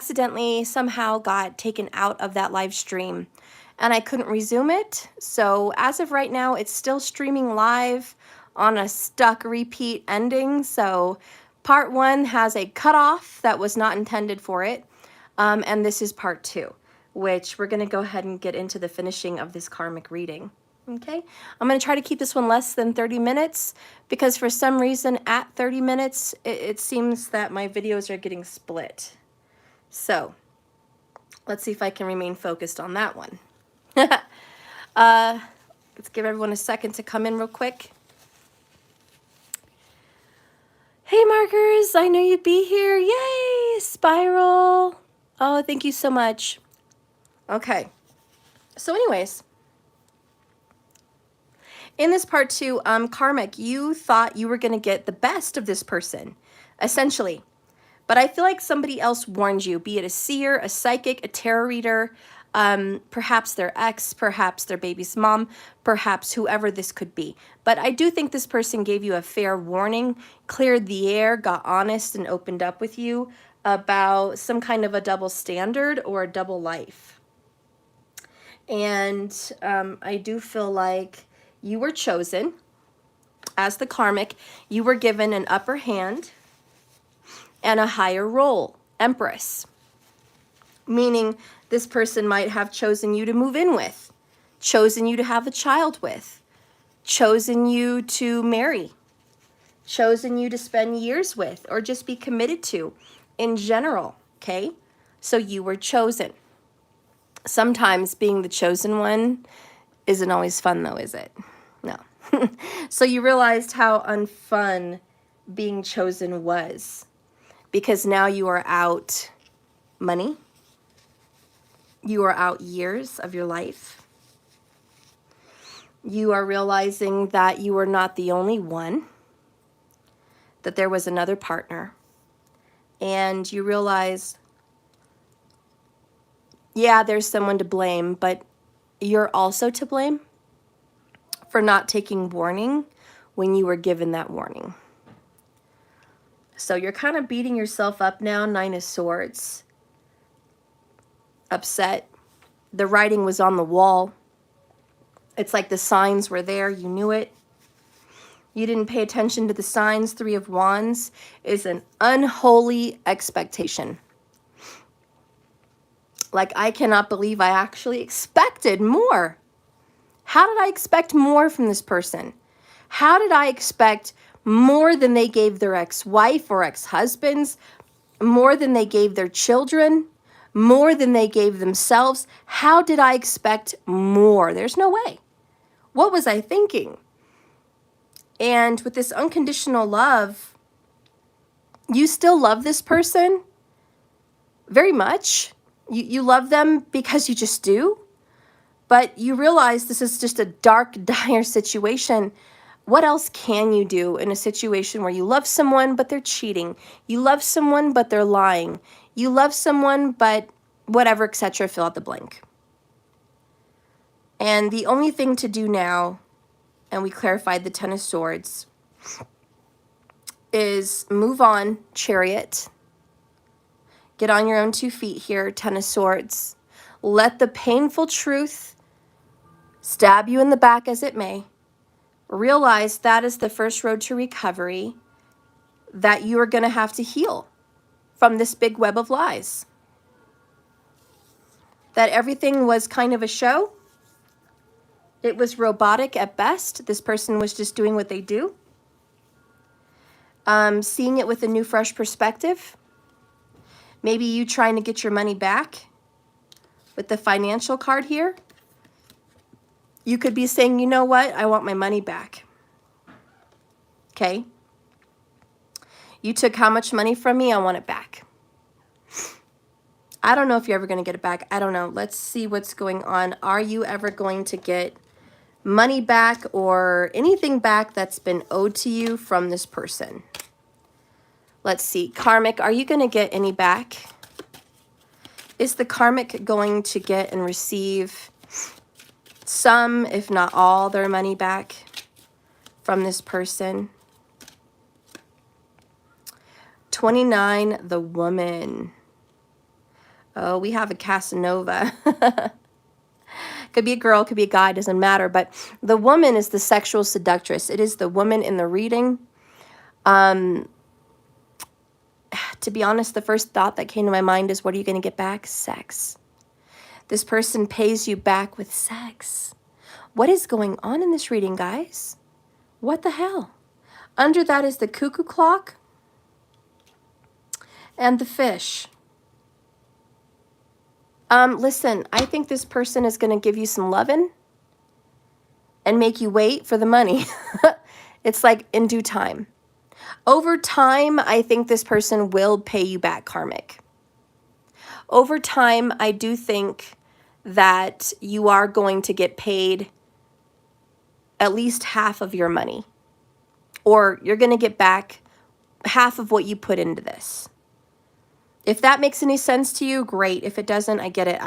accidentally somehow got taken out of that live stream and I couldn't resume it. So as of right now, it's still streaming live on a stuck repeat ending. So part 1 has a cutoff that was not intended for it. And this is part 2, which we're going to go ahead and get into the finishing of this karmic reading. Okay, I'm going to try to keep this one less than 30 minutes because for some reason at 30 minutes, it seems that my videos are getting split. So let's see if I can remain focused on that one. Let's give everyone a second to come in real quick. Hey markers, I knew you'd be here. Yay, Spiral. Oh, thank you so much. Okay, so anyways, in this part 2, karmic, you thought you were going to get the best of this person, essentially. But I feel like somebody else warned you, be it a seer, a psychic, a tarot reader, perhaps their ex, perhaps their baby's mom, perhaps whoever this could be. But I do think this person gave you a fair warning, cleared the air, got honest, and opened up with you about some kind of a double standard or a double life. And I do feel like you were chosen as the karmic. You were given an upper hand and a higher role, Empress. Meaning this person might have chosen you to move in with, chosen you to have a child with, chosen you to marry, chosen you to spend years with, or just be committed to in general, okay? So you were chosen. Sometimes being the chosen one isn't always fun though, is it? No. So you realized how unfun being chosen was, because now you are out money, you are out years of your life, you are realizing that you are not the only one, that there was another partner, and you realize, yeah, there's someone to blame, but you're also to blame for not taking warning when you were given that warning. So you're kind of beating yourself up now, 9 of Swords. Upset. The writing was on the wall. It's like the signs were there. You knew it. You didn't pay attention to the signs. 3 of Wands is an unholy expectation. Like, I cannot believe I actually expected more. How did I expect more from this person? How did I expect more than they gave their ex-wife or ex-husbands, more than they gave their children, more than they gave themselves? How did I expect more? There's no way. What was I thinking? And with this unconditional love, you still love this person very much. You love them because you just do. But you realize this is just a dark, dire situation. What else can you do in a situation where you love someone, but they're cheating? You love someone, but they're lying. You love someone, but whatever, etc., fill out the blank. And the only thing to do now, and we clarified the 10 of Swords, is move on, Chariot. Get on your own 2 feet here, 10 of Swords. Let the painful truth stab you in the back as it may. Realize that is the first road to recovery, that you are going to have to heal from this big web of lies. That everything was kind of a show. It was robotic at best. This person was just doing what they do. Seeing it with a new, fresh perspective. Maybe you trying to get your money back with the financial card here. You could be saying, you know what? I want my money back. Okay? You took how much money from me? I want it back. I don't know if you're ever going to get it back. I don't know. Let's see what's going on. Are you ever going to get money back or anything back that's been owed to you from this person? Let's see. Karmic, are you going to get any back? Is the karmic going to get and receive some, if not all, their money back from this person? 29, the woman. Oh, we have a Casanova. Could be a girl, could be a guy, doesn't matter. But the woman is the sexual seductress. It is the woman in the reading. To be honest, the first thought that came to my mind is, what are you going to get back? Sex. This person pays you back with sex. What is going on in this reading, guys? What the hell? Under that is the cuckoo clock and the fish. Listen, I think this person is going to give you some loving and make you wait for the money. It's like in due time. Over time, I think this person will pay you back, karmic. Over time, I do think that you are going to get paid at least half of your money, or you're going to get back half of what you put into this. If that makes any sense to you, great. If it doesn't, I get it.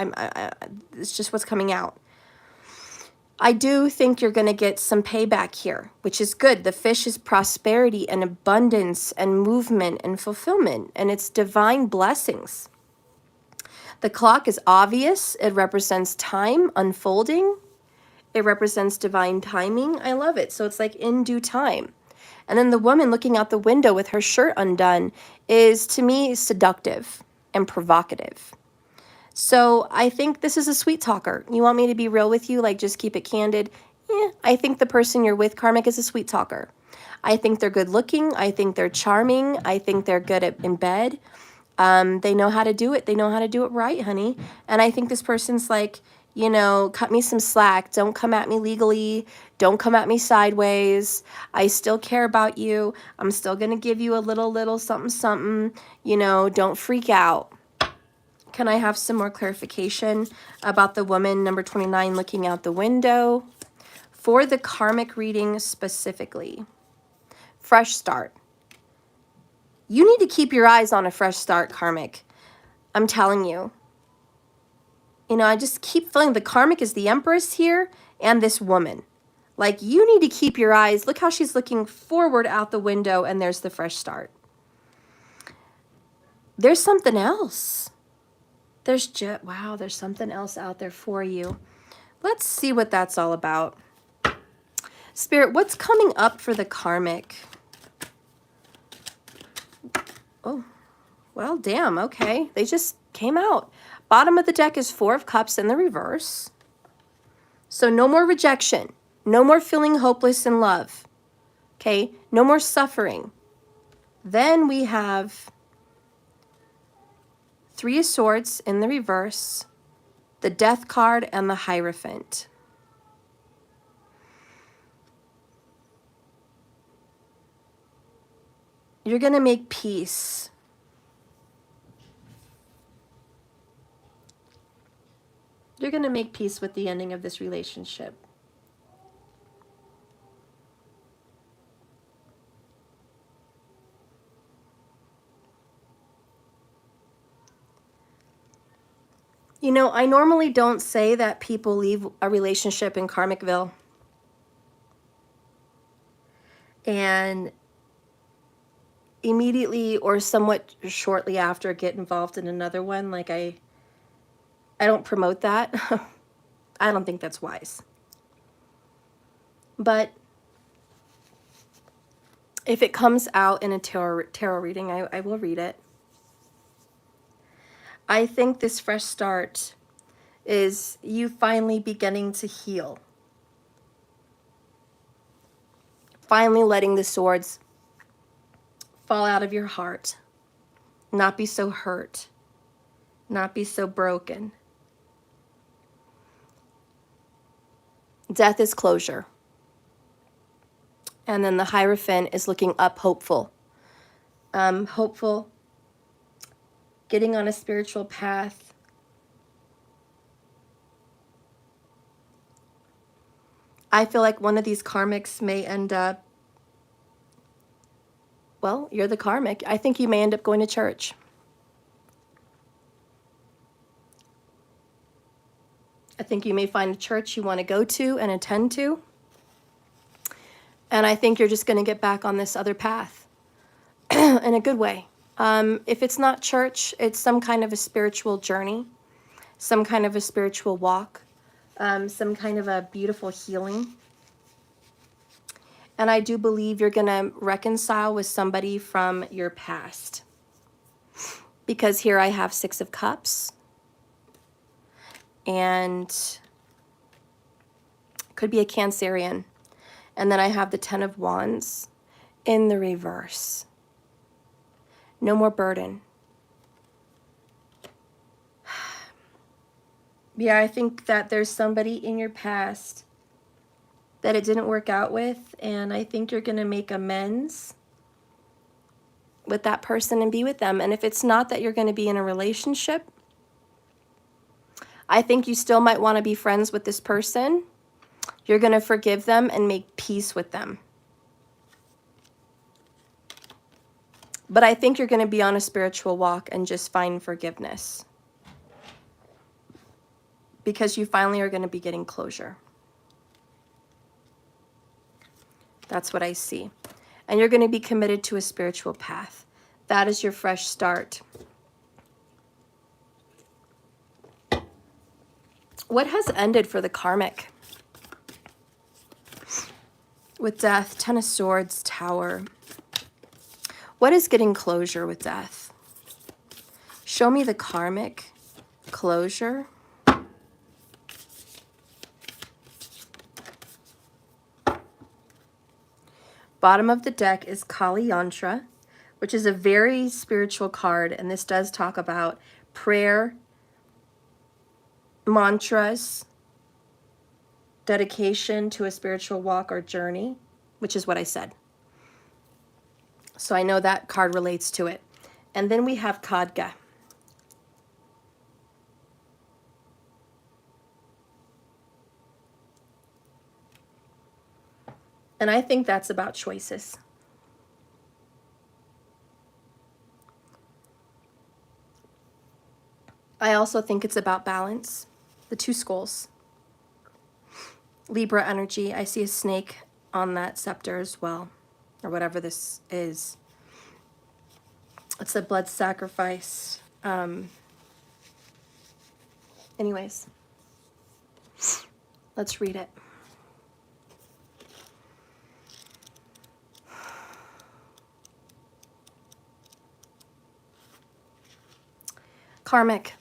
It's just what's coming out. I do think you're going to get some payback here, which is good. The fish is prosperity and abundance and movement and fulfillment, and it's divine blessings. The clock is obvious. It represents time unfolding. It represents divine timing. I love it. So it's like in due time. And then the woman looking out the window with her shirt undone is, to me, seductive and provocative. So I think this is a sweet talker. You want me to be real with you, like just keep it candid? Yeah, I think the person you're with, karmic, is a sweet talker. I think they're good looking. I think they're charming. I think they're good in bed. They know how to do it. They know how to do it right, honey. And I think this person's like, you know, cut me some slack. Don't come at me legally. Don't come at me sideways. I still care about you. I'm still going to give you a little something, something. You know, don't freak out. Can I have some more clarification about the woman, number 29, looking out the window? For the karmic reading specifically, fresh start. You need to keep your eyes on a fresh start, karmic. I'm telling you. You know, I just keep feeling the karmic is the empress here and this woman. Like, you need to keep your eyes. Look how she's looking forward out the window, and there's the fresh start. There's something else. Wow, there's something else out there for you. Let's see what that's all about. Spirit, what's coming up for the karmic? Oh, well, damn, okay. They just came out. Bottom of the deck is 4 of Cups in the reverse. So no more rejection. No more feeling hopeless in love. Okay? No more suffering. Then we have 3 of Swords in the reverse, the Death card, and the Hierophant. You're going to make peace. You're going to make peace with the ending of this relationship. You know, I normally don't say that people leave a relationship in Karmicville and immediately or somewhat shortly after get involved in another one. Like, I don't promote that. I don't think that's wise. But if it comes out in a tarot reading, I will read it. I think this fresh start is you finally beginning to heal. Finally letting the swords fall out of your heart. Not be so hurt. Not be so broken. Death is closure. And then the Hierophant is looking up, hopeful. Hopeful. Getting on a spiritual path. I feel like one of these karmics may end up, well, you're the karmic. I think you may end up going to church. I think you may find a church you want to go to and attend to. And I think you're just going to get back on this other path in a good way. If it's not church, it's some kind of a spiritual journey, some kind of a spiritual walk, some kind of a beautiful healing. And I do believe you're going to reconcile with somebody from your past. Because here I have 6 of Cups. And could be a Cancerian. And then I have the 10 of Wands in the reverse. No more burden. Yeah, I think that there's somebody in your past that it didn't work out with, and I think you're going to make amends with that person and be with them. And if it's not that you're going to be in a relationship, I think you still might want to be friends with this person. You're going to forgive them and make peace with them. But I think you're going to be on a spiritual walk and just find forgiveness. Because you finally are going to be getting closure. That's what I see. And you're going to be committed to a spiritual path. That is your fresh start. What has ended for the karmic? With death, 10 of Swords, Tower. What is getting closure with death? Show me the karmic closure. Bottom of the deck is Kali Yantra, which is a very spiritual card, and this does talk about prayer, mantras, dedication to a spiritual walk or journey, which is what I said. So I know that card relates to it. And then we have Khadga. And I think that's about choices. I also think it's about balance. The 2 skulls. Libra energy. I see a snake on that scepter as well. Or whatever this is. It's a blood sacrifice. Anyways. Let's read it. Karmic.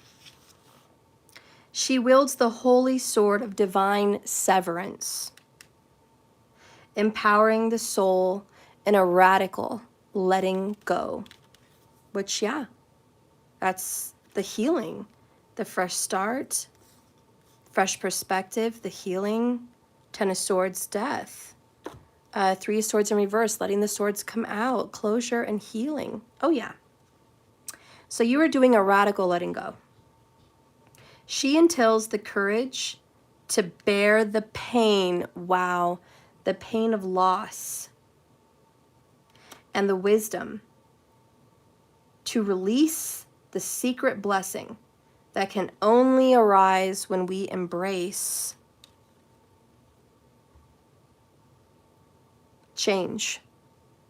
She wields the holy sword of divine severance, empowering the soul in a radical letting go. Which, yeah, that's the healing, the fresh start, fresh perspective, the healing, 10 of Swords, death, 3 of Swords in reverse, letting the swords come out, closure and healing. Oh, yeah. So you are doing a radical letting go. She entails the courage to bear the pain, wow, the pain of loss, and the wisdom to release the secret blessing that can only arise when we embrace change,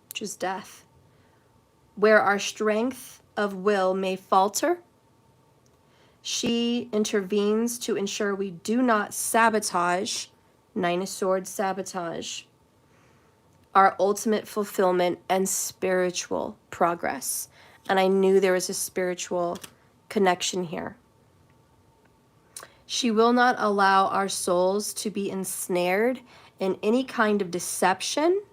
which is death. Where our strength of will may falter, she intervenes to ensure we do not sabotage, 9 of Swords, sabotage, our ultimate fulfillment and spiritual progress. And I knew there was a spiritual connection here. She will not allow our souls to be ensnared in any kind of deception.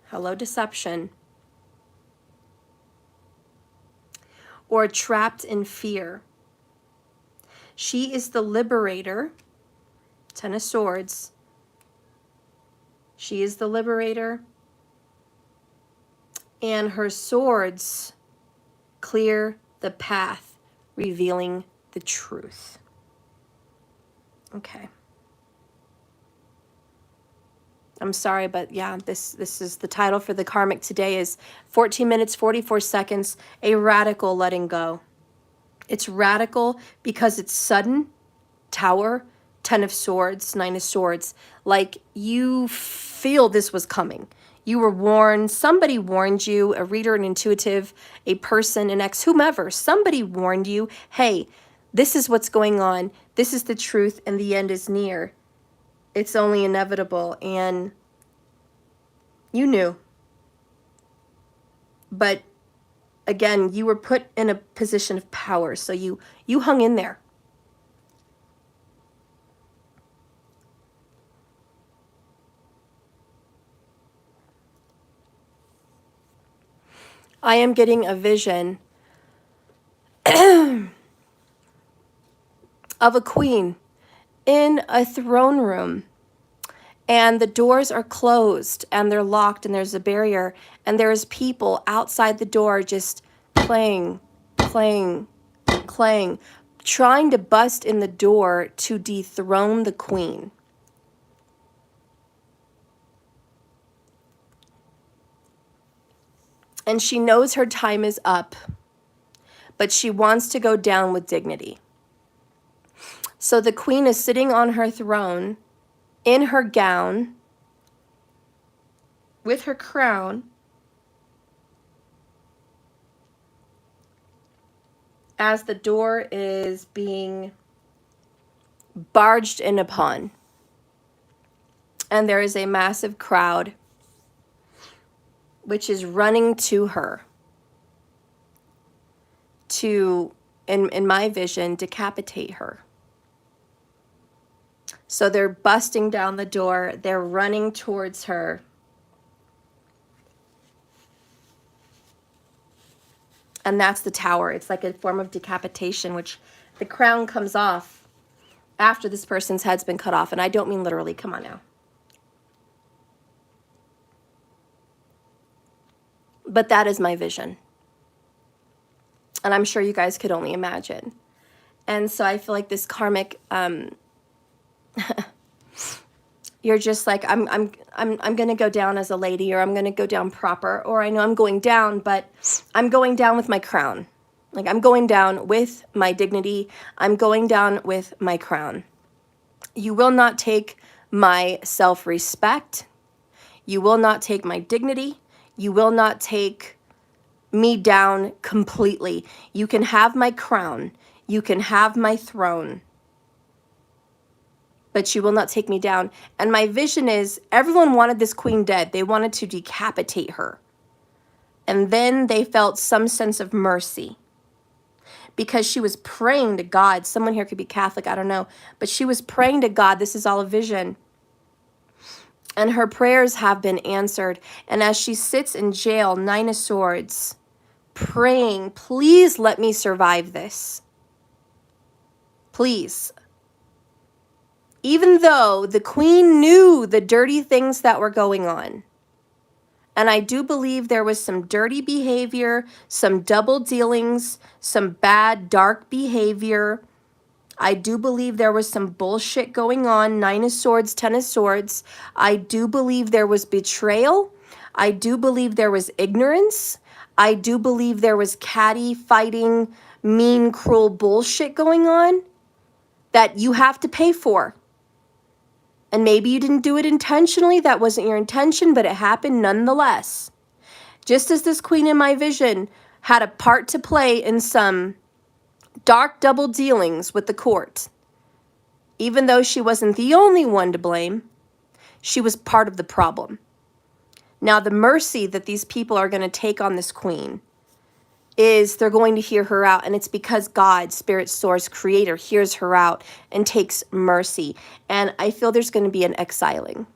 Hello, deception. Or trapped in fear. She is the liberator, 10 of Swords. She is the liberator. And her swords clear the path, revealing the truth. Okay. I'm sorry, but yeah, this is the title for the karmic today is 14 minutes, 44 seconds, a radical letting go. It's radical because it's sudden, Tower, 10 of Swords, 9 of Swords. Like you feel this was coming. You were warned. Somebody warned you, a reader, an intuitive, a person, an ex, whomever. Somebody warned you, hey, this is what's going on. This is the truth, and the end is near. It's only inevitable, and you knew. But again, you were put in a position of power, so you hung in there. I am getting a vision of a queen in a throne room, and the doors are closed and they're locked and there's a barrier, and there's people outside the door just clang, clang, clang, trying to bust in the door to dethrone the queen. And she knows her time is up, but she wants to go down with dignity. So the queen is sitting on her throne in her gown with her crown, as the door is being barged in upon. And there is a massive crowd which is running to her to, in my vision, decapitate her. So they're busting down the door, they're running towards her. And that's the tower. It's like a form of decapitation, which the crown comes off after this person's head's been cut off. And I don't mean literally, come on now. But that is my vision. And I'm sure you guys could only imagine. And so I feel like this karmic, you're just like, I'm going to go down as a lady, or I'm going to go down proper, or I know I'm going down, but I'm going down with my crown. Like, I'm going down with my dignity. I'm going down with my crown. You will not take my self-respect. You will not take my dignity. You will not take me down completely. You can have my crown. You can have my throne, but you will not take me down. And my vision is, everyone wanted this queen dead. They wanted to decapitate her. And then they felt some sense of mercy, because she was praying to God. Someone here could be Catholic, I don't know. But she was praying to God. This is all a vision. And her prayers have been answered. And as she sits in jail, 9 of Swords, praying, please let me survive this. Please. Even though the queen knew the dirty things that were going on. And I do believe there was some dirty behavior, some double dealings, some bad, dark behavior. I do believe there was some bullshit going on. 9 of Swords, 10 of Swords. I do believe there was betrayal. I do believe there was ignorance. I do believe there was catty, fighting, mean, cruel bullshit going on that you have to pay for. And maybe you didn't do it intentionally. That wasn't your intention, but it happened nonetheless. Just as this queen in my vision had a part to play in some dark double dealings with the court, even though she wasn't the only one to blame, she was part of the problem. Now, the mercy that these people are going to take on this queen is they're going to hear her out, and it's because God, Spirit, Source, Creator, hears her out and takes mercy. And I feel there's going to be an exiling.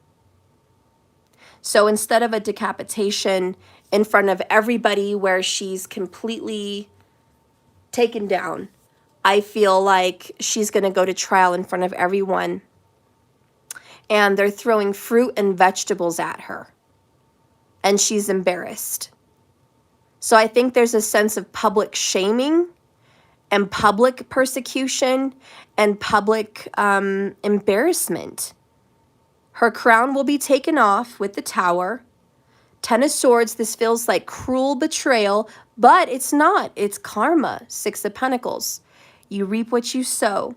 So instead of a decapitation in front of everybody where she's completely taken down, I feel like she's going to go to trial in front of everyone. And they're throwing fruit and vegetables at her. And she's embarrassed. So I think there's a sense of public shaming and public persecution and public embarrassment. Her crown will be taken off with the tower. 10 of Swords, this feels like cruel betrayal, but it's not. It's karma. 6 of Pentacles. You reap what you sow.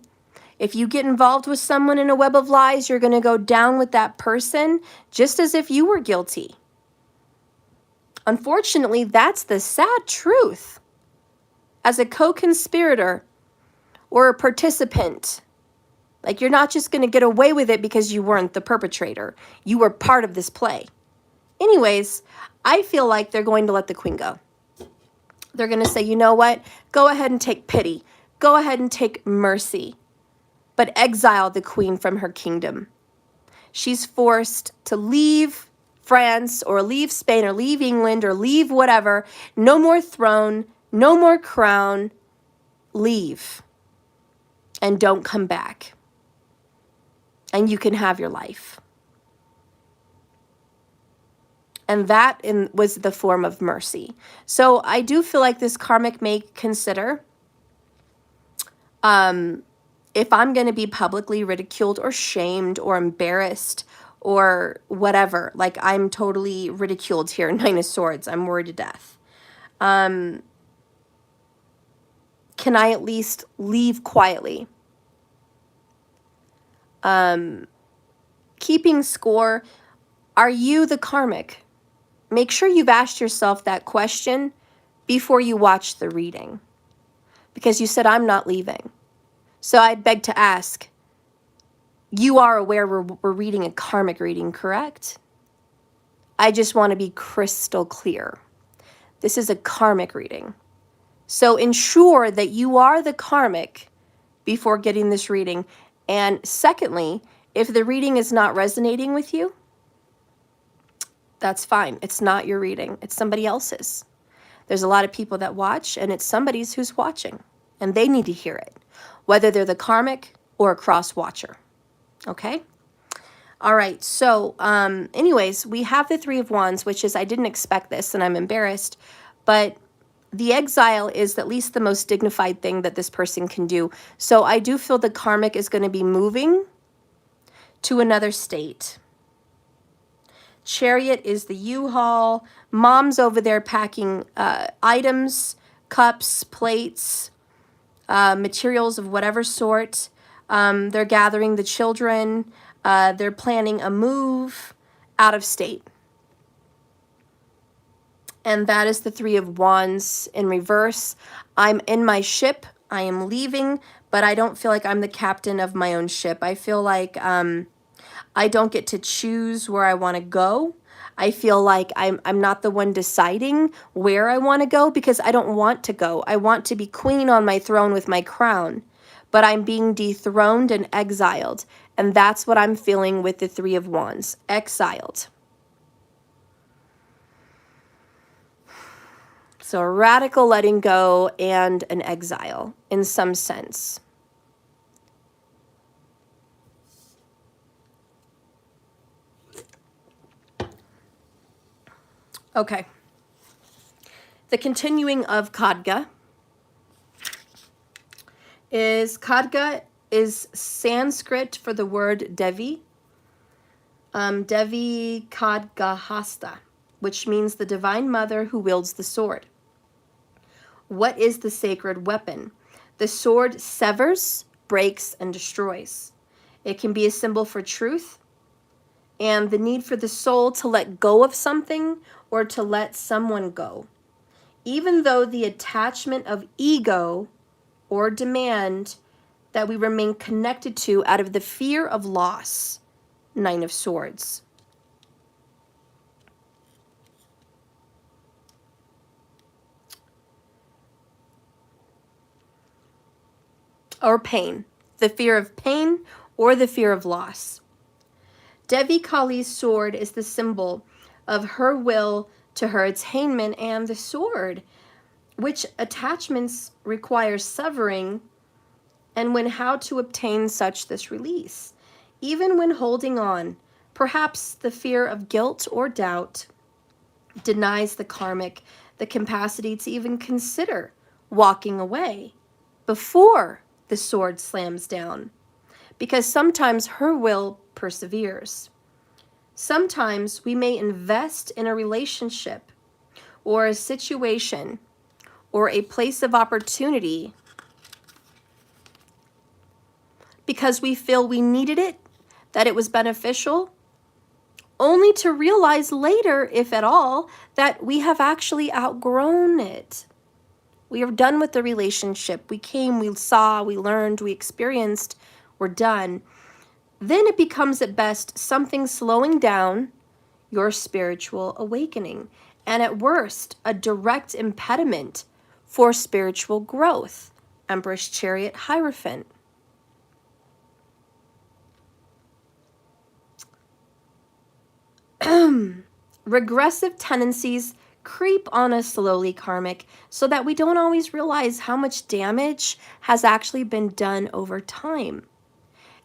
If you get involved with someone in a web of lies, you're going to go down with that person just as if you were guilty. Unfortunately, that's the sad truth. As a co-conspirator or a participant, like, you're not just going to get away with it because you weren't the perpetrator. You were part of this play. Anyways, I feel like they're going to let the queen go. They're going to say, you know what? Go ahead and take pity. Go ahead and take mercy. But exile the queen from her kingdom. She's forced to leave France or leave Spain or leave England or leave whatever. No more throne, no more crown. Leave. And don't come back. And you can have your life. And that was the form of mercy. So I do feel like this karmic may consider, if I'm going to be publicly ridiculed or shamed or embarrassed or whatever, like, I'm totally ridiculed here, Nine of Swords, I'm worried to death. Can I at least leave quietly? Keeping score, are you the karmic? Make sure you've asked yourself that question before you watch the reading, because you said, I'm not leaving. So I'd beg to ask, you are aware we're reading a karmic reading, correct? I just want to be crystal clear. This is a karmic reading. So ensure that you are the karmic before getting this reading. And secondly, if the reading is not resonating with you, that's fine. It's not your reading. It's somebody else's. There's a lot of people that watch, and it's somebody's who's watching, and they need to hear it, whether they're the karmic or a cross watcher. Okay? All right. So anyways, we have the Three of Wands, which is, I didn't expect this, and I'm embarrassed, but the exile is at least the most dignified thing that this person can do. So I do feel the karmic is going to be moving to another state. Chariot is the U-Haul. Mom's over there packing items, cups, plates, materials of whatever sort. They're gathering the children. They're planning a move out of state. And that is the Three of Wands in reverse. I'm in my ship. I am leaving, but I don't feel like I'm the captain of my own ship. I feel like I don't get to choose where I want to go. I feel like I'm not the one deciding where I want to go, because I don't want to go. I want to be queen on my throne with my crown, but I'm being dethroned and exiled. And that's what I'm feeling with the Three of Wands, exiled. So a radical letting go and an exile in some sense. Okay. The continuing of Khadga is Sanskrit for the word Devi. Devi Khadgahasta, which means the divine mother who wields the sword. What is the sacred weapon? The sword severs, breaks, and destroys. It can be a symbol for truth and the need for the soul to let go of something or to let someone go. Even though the attachment of ego or demand that we remain connected to out of the fear of loss. Nine of Swords. Or pain. The fear of pain or the fear of loss. Devi Kali's sword is the symbol of her will to her attainment, and the sword, which attachments require severing, and when how to obtain such this release. Even when holding on, perhaps the fear of guilt or doubt denies the karmic the capacity to even consider walking away before the sword slams down, because sometimes her will perseveres. Sometimes we may invest in a relationship or a situation or a place of opportunity because we feel we needed it, that it was beneficial, only to realize later, if at all, that we have actually outgrown it. We are done with the relationship. We came, we saw, we learned, we experienced, we're done. Then it becomes at best something slowing down your spiritual awakening, and at worst, a direct impediment for spiritual growth. Empress Chariot Hierophant. Regressive tendencies creep on us slowly, karmic, so that we don't always realize how much damage has actually been done over time.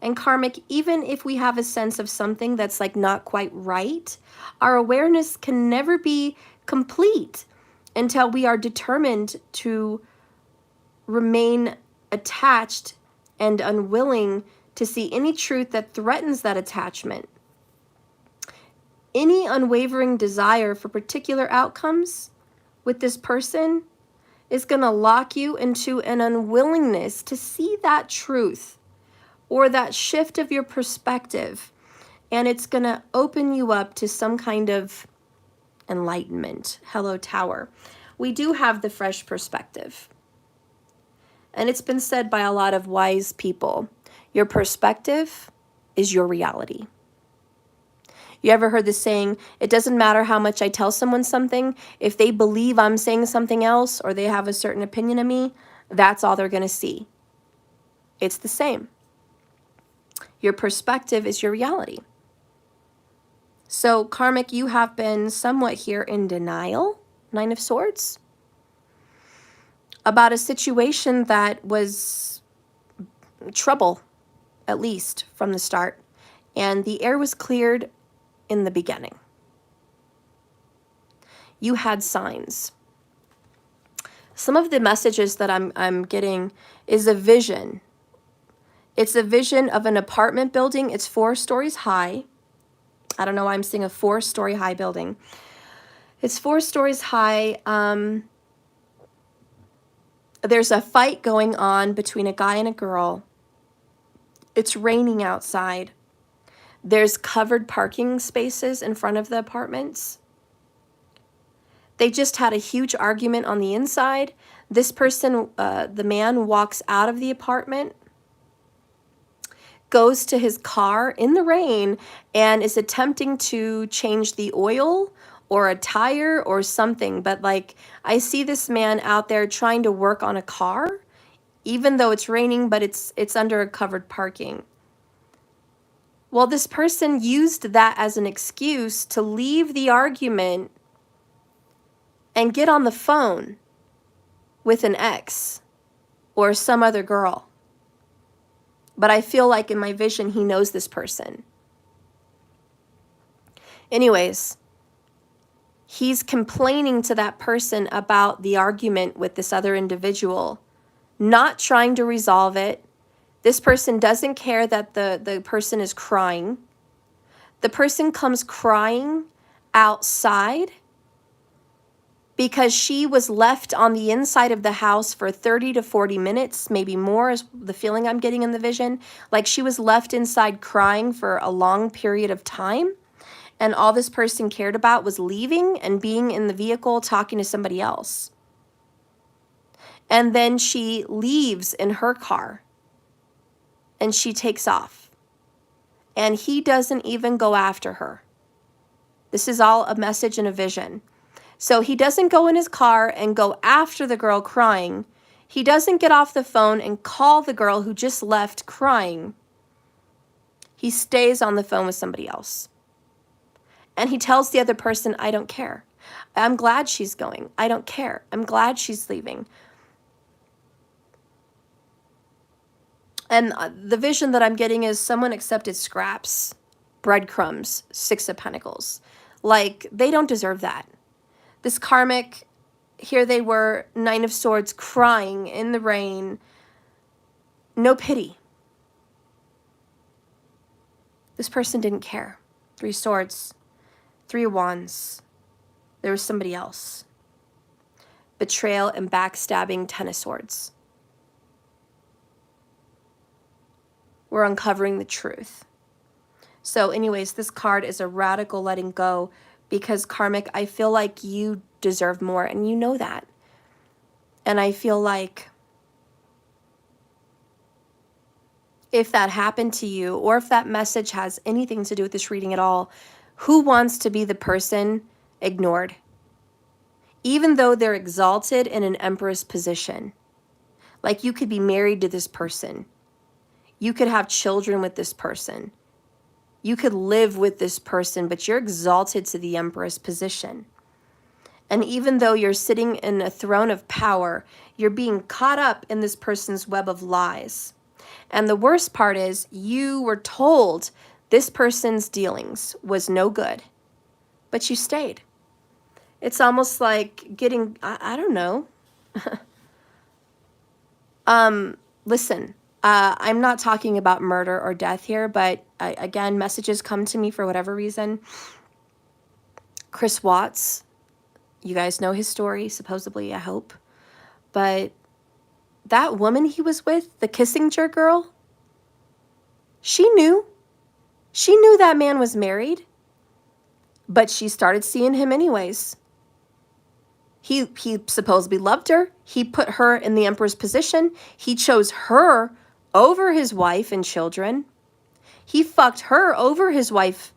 And karmic, even if we have a sense of something that's like not quite right, our awareness can never be complete until we are determined to remain attached and unwilling to see any truth that threatens that attachment. Any unwavering desire for particular outcomes with this person is going to lock you into an unwillingness to see that truth or that shift of your perspective, and it's going to open you up to some kind of enlightenment. Hello, Tower. We do have the fresh perspective, and it's been said by a lot of wise people, your perspective is your reality. You ever heard the saying, it doesn't matter how much I tell someone something, if they believe I'm saying something else or they have a certain opinion of me, that's all they're going to see. It's the same. Your perspective is your reality. So, karmic, you have been somewhat here in denial, Nine of Swords, about a situation that was trouble, at least from the start, and the air was cleared in the beginning. You had signs. Some of the messages that I'm getting is a vision. It's a vision of an apartment building. It's 4 stories high. I don't know why I'm seeing a 4-story high building. It's 4 stories high. There's a fight going on between a guy and a girl. It's raining outside. There's covered parking spaces in front of the apartments. They just had a huge argument on the inside. This person, the man, walks out of the apartment, goes to his car in the rain, and is attempting to change the oil or a tire or something. But like, I see this man out there trying to work on a car, even though it's raining, but it's under a covered parking. Well, this person used that as an excuse to leave the argument and get on the phone with an ex or some other girl. But I feel like in my vision, he knows this person. Anyways, he's complaining to that person about the argument with this other individual, not trying to resolve it. This person doesn't care that the person is crying. The person comes crying outside because she was left on the inside of the house for 30 to 40 minutes, maybe more is the feeling I'm getting in the vision. Like she was left inside crying for a long period of time, and all this person cared about was leaving and being in the vehicle talking to somebody else. And then she leaves in her car and she takes off. And he doesn't even go after her. This is all a message and a vision. So he doesn't go in his car and go after the girl crying. He doesn't get off the phone and call the girl who just left crying. He stays on the phone with somebody else. And he tells the other person, I don't care. I'm glad she's going. I don't care. I'm glad she's leaving. And the vision that I'm getting is someone accepted scraps, breadcrumbs, 6 of Pentacles. Like, they don't deserve that. This karmic, here they were, 9 of Swords, crying in the rain. No pity. This person didn't care. 3 Swords, 3 of Wands. There was somebody else. Betrayal and backstabbing, 10 of Swords. We're uncovering the truth. So anyways, this card is a radical letting go because karmic, I feel like you deserve more and you know that. And I feel like if that happened to you, or if that message has anything to do with this reading at all, who wants to be the person ignored? Even though they're exalted in an empress position. Like you could be married to this person. You could have children with this person. You could live with this person, but you're exalted to the empress position. And even though you're sitting in a throne of power, you're being caught up in this person's web of lies. And the worst part is you were told this person's dealings was no good, but you stayed. It's almost like getting, I don't know. Listen, I'm not talking about murder or death here, but again, messages come to me for whatever reason. Chris Watts, you guys know his story, supposedly, I hope. But that woman he was with, the Kissinger girl, she knew. She knew that man was married, but she started seeing him anyways. He supposedly loved her. He put her in the emperor's position. He chose her over his wife and children. He fucked her over his wife